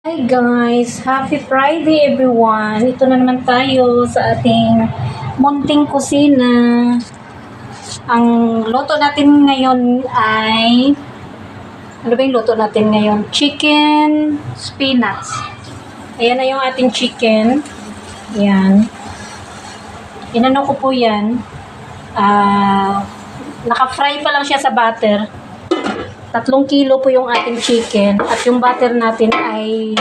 Hi guys! Happy Friday everyone! Ito na naman tayo sa ating munting kusina. Ang luto natin ngayon ay ano ba yung luto natin ngayon? Chicken spinach. Ayan na yung ating chicken. Ayan. Inano ko po yan. Naka-fry pa lang siya sa butter. 3 kilo po yung ating chicken at yung butter natin ay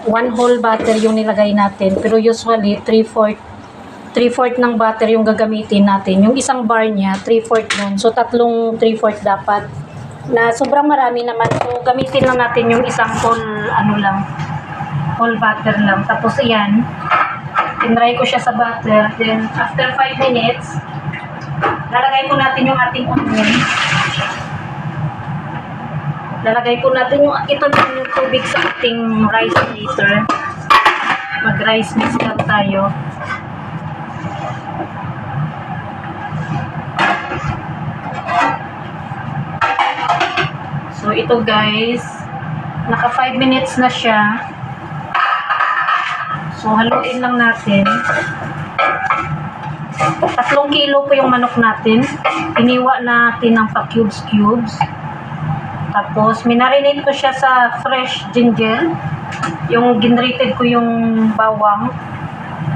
1 whole butter yung nilagay natin, pero usually 3/4 ng butter yung gagamitin natin. Yung isang bar niya 3/4 nun, so 3/4 dapat, na sobrang marami naman, so gamitin lang natin yung isang whole whole butter lang. Tapos iyan, tinry ko siya sa butter, then after 5 minutes lalagay po natin yung ating onion. Lalagay po natin yung tubig sa ating rice heater. Mag-rice mix lang tayo. So ito guys, naka 5 minutes na siya. So haluin lang natin. 3 kilo po yung manok natin. Iniwa natin ng pa-cubes. Tapos minarinate ko siya sa fresh ginger. Yung ginrated ko yung bawang.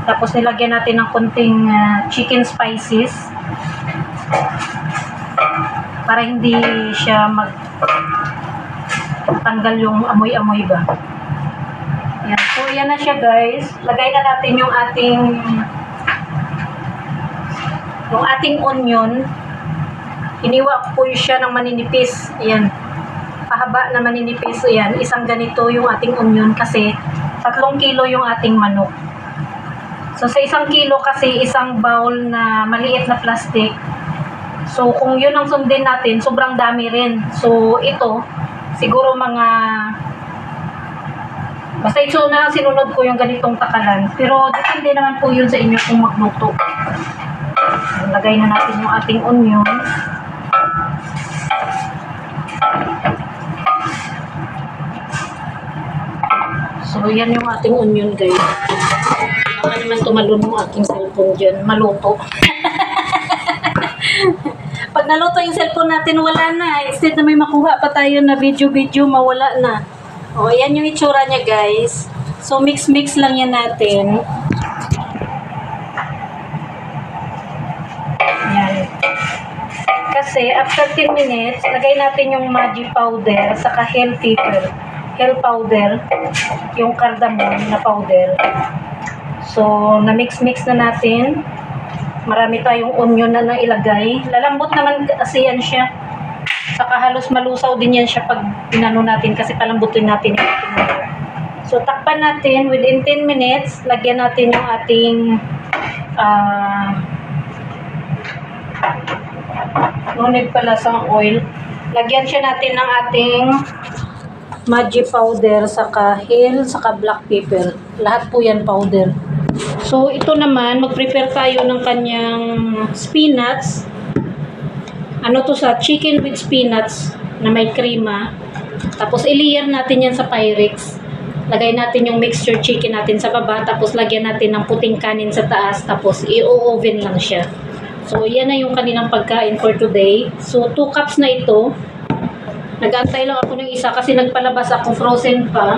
Tapos nilagyan natin ng konting chicken spices. Para hindi siya tanggal yung amoy-amoy ba. Yan. So yan na siya guys. Lagay na natin yung ating onion. Iniwa ko po siya ng maninipis. Ayan. Pahaba na maninipis. Ayan. Isang ganito yung ating onion kasi 3 kilo yung ating manok. So sa 1 kilo kasi isang bowl na maliit na plastic. So kung yun ang sundin natin, sobrang dami rin. So ito, siguro basta ito na lang sinunod ko yung ganitong takalan. Pero depende naman po yun sa inyo kung magluto. Lagay na natin yung ating onion. So, yan yung ating onion guys. Baka naman tumalon yung aking cellphone dyan. Maluto. Pag naluto yung cellphone natin, wala na. Instead na may makuha pa tayo na video, mawala na. O, yan yung itsura niya guys. So, mix lang yan natin. Yan. Kasi after 10 minutes, lagay natin yung Maggi powder saka hell powder, yung cardamom na powder. So, na-mix na natin. Marami tayong onion na ilagay. Lalambot naman kasi yan siya. Saka halos malusaw din yan siya pag pinano natin kasi palambutin natin yung ating. So, takpan natin within 10 minutes. Lagyan natin yung ating no need pala sa oil. Lagyan siya natin ng ating Maggi powder, saka hell, saka black pepper. Lahat po yan powder. So, ito naman, mag-prepare tayo ng kanyang spinach. Ano to sa chicken with spinach na may krema. Tapos, i-layer natin yan sa Pyrex. Lagay natin yung mixture chicken natin sa baba. Tapos, lagyan natin ng puting kanin sa taas. Tapos, i-oven lang siya. So, yan na yung kanilang pagkain for today. So, 2 cups na ito. Nag-aantay lang ako ng isa kasi nagpalabas ako, frozen pa.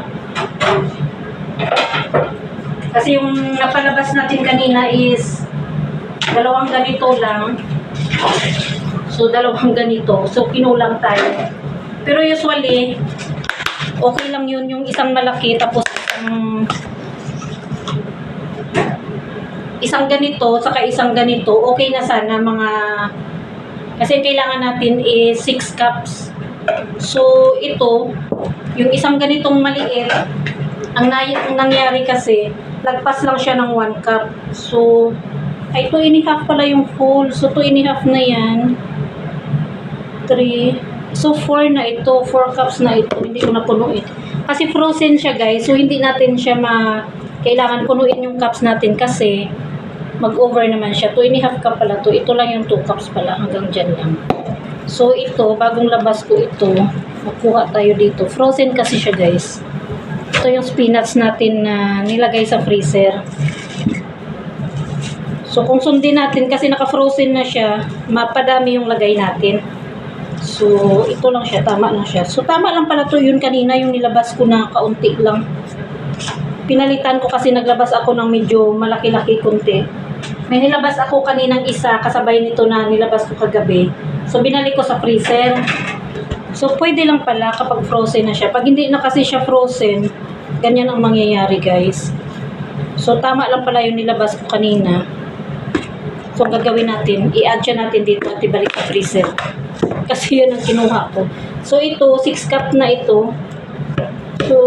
Kasi yung napalabas natin kanina is 2 ganito lang. So, 2 ganito. So, kinulang tayo. Pero usually, okay lang yun yung isang malaki tapos isang ganito, saka isang ganito. Okay na sana kasi kailangan natin is 6 cups. So, ito, yung isang ganitong maliit, ang nangyari kasi, lagpas lang siya ng 1 cup. So, ay 2.5 pala yung full. So, 2.5 na yan. 3. So, 4 na ito. 4 cups na ito. Hindi ko na punuin. Kasi frozen siya guys. So, hindi natin siya kailangan punuin yung cups natin kasi mag-over naman siya. 2.5 cup pala to. Ito lang yung 2 cups pala. Hanggang dyan lang. So, ito, bagong labas ko ito. Magkuha tayo dito. Frozen kasi siya, guys. Ito yung spinach natin na nilagay sa freezer. So, kung sundin natin, kasi naka-frozen na siya, mapadami yung lagay natin. So, ito lang siya. Tama lang siya. So, tama lang pala to yun kanina, yung nilabas ko na kaunti lang. Pinalitan ko kasi naglabas ako ng medyo malaki-laki kunti. May nilabas ako kaninang isa, kasabay nito na nilabas ko kagabi. So, binalik ko sa freezer. So, pwede lang pala kapag frozen na siya. Pag hindi na kasi siya frozen, ganyan ang mangyayari, guys. So, tama lang pala yung nilabas ko kanina. So, ang gagawin natin, i-add siya natin dito at ibalik sa freezer. Kasi yun ang kinuha ko. So, ito, 6 cup na ito. So,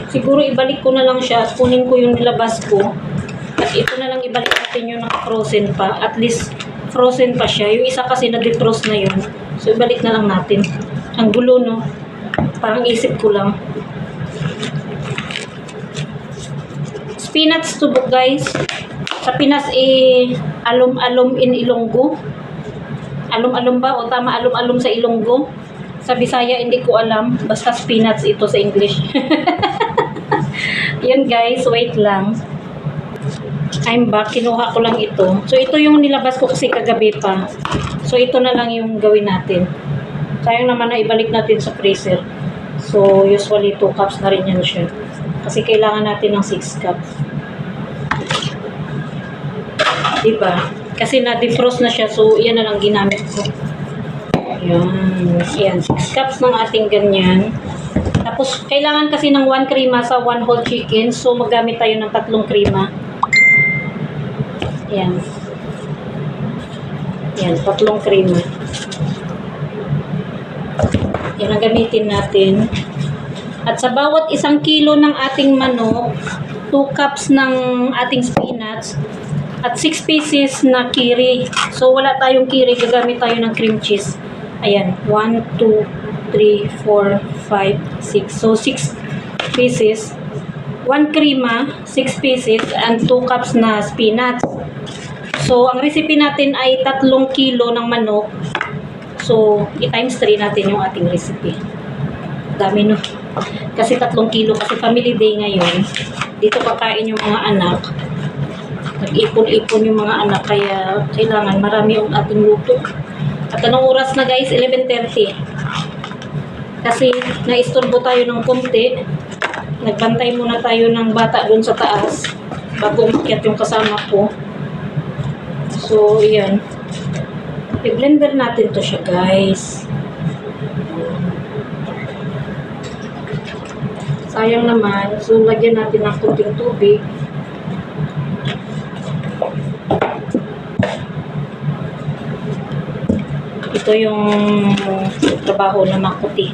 siguro ibalik ko na lang siya at kunin ko yung nilabas ko. At ito na lang ibalik natin yung naka-frozen pa. At least, frozen pa siya. Yung isa kasi na-defrost na yun. So, ibalik na lang natin. Ang gulo, no? Parang isip ko lang. Spinach tubok, guys. Sa Pinas, alum-alum in Ilonggo. Alum-alum ba? O tama, alum-alum sa Ilonggo. Sa Bisaya, hindi ko alam. Basta spinach ito sa English. Yan, guys. Wait lang. I'm back. Kinuha ko lang ito. So, ito yung nilabas ko kasi kagabi pa. So, ito na lang yung gawin natin. Sayang naman na ibalik natin sa freezer. So, usually 2 cups na rin yan siya. Kasi kailangan natin ng 6 cups. Diba? Kasi na-defrost na siya. So, yan na lang ginamit ko. Yan. Yan. 6 cups ng ating ganyan. Tapos, kailangan kasi ng 1 krema sa 1 whole chicken. So, maggamit tayo ng 3 krema. Yan. Yan, 3 krema. Yan ang gamitin natin. At sa bawat 1 kilo ng ating manok, 2 cups ng ating spinach, at 6 pieces na kiri. So, wala tayong kiri. Gagamit tayo ng cream cheese. Ayan. 1, 2, 3, 4, 5, 6. So, 6 pieces. 1 krema, 6 pieces, and 2 cups na spinach. So, ang recipe natin ay 3 kilo ng manok. So, i-times 3 natin yung ating recipe. Dami, no? Kasi 3 kilo. Kasi family day ngayon. Dito kakain yung mga anak. Nag-ipon-ipon yung mga anak. Kaya, kailangan marami yung ating luto. At anong oras na, guys? 11:30. Kasi, naistorbo tayo ng konti. Nagbantay muna tayo ng bata dun sa taas. Bago umakyat yung kasama ko. So, yan. I-blender natin to siya, guys. Sayang naman. So, lagyan natin ng kunting tubig. Ito yung trabaho na makuti.